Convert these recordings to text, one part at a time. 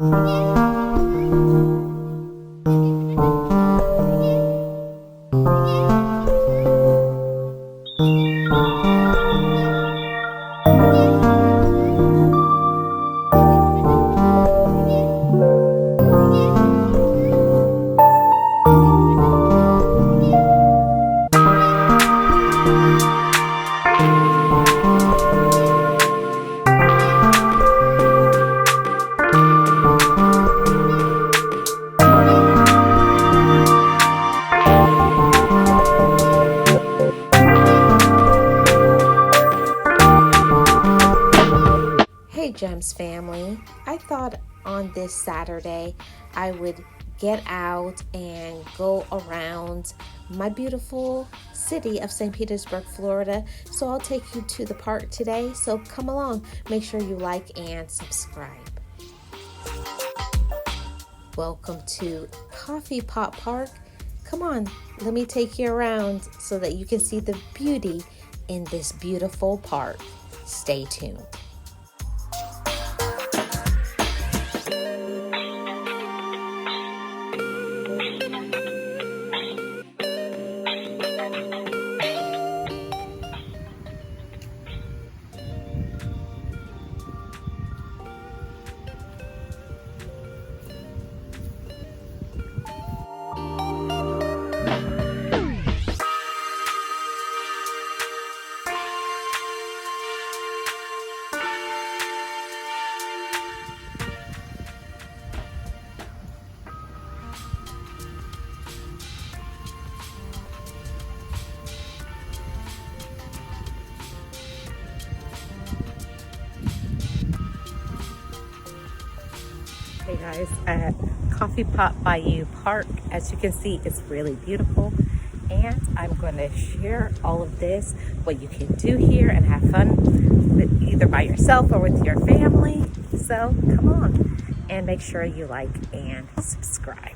Hey Gems family, I thought on this Saturday I would get out and go around my beautiful city of St. Petersburg, Florida. So I'll take you to the park today. So come along, make sure you like and subscribe. Welcome to Coffee Pot Park. Come on, let me take you around so that you can see the beauty in this beautiful park. Stay tuned. Hey guys, at Coffee Pot Bayou Park, as you can see, it's really beautiful, and I'm going to share all of this, what you can do here and have fun with, either by yourself or with your family. So come on and make sure you like and subscribe.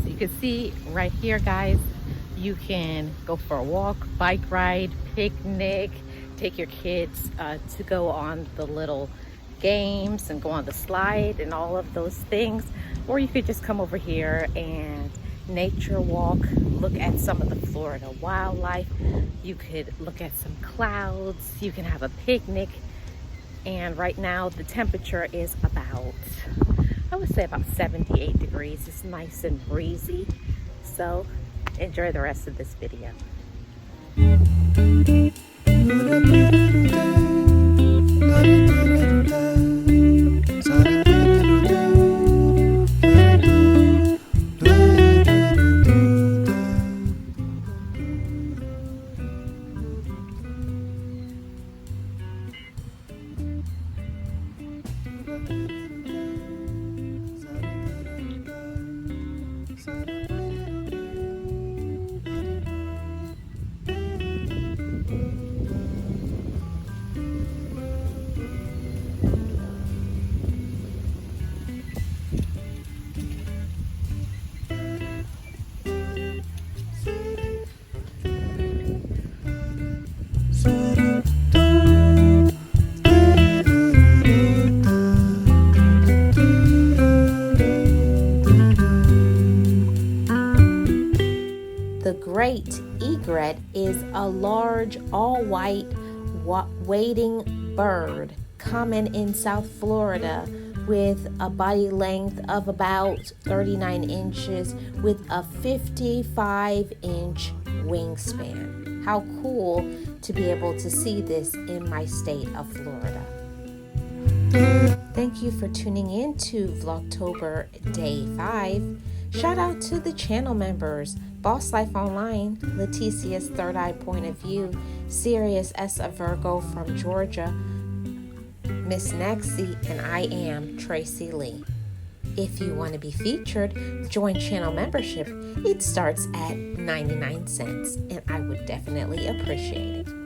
You can see right here, guys, you can go for a walk, bike ride, picnic, take your kids to go on the little games and go on the slide and all of those things. Or you could just come over here and nature walk, look at some of the Florida wildlife. You could look at some clouds, you can have a picnic. And right now the temperature is about, I would say about 78 degrees. It's nice and breezy. So enjoy the rest of this video. The great egret is a large, all-white, wading bird common in South Florida with a body length of about 39 inches with a 55-inch wingspan. How cool to be able to see this in my state of Florida. Thank you for tuning in to Vlogtober-Day 5. Shout out to the channel members, Boss Life Online, Leticia's Third Eye Point of View, Sirius S. a Virgo from Georgia, Miss Naxie, and I am Tracy Lee. If you want to be featured, join channel membership. It starts at 99 cents, and I would definitely appreciate it.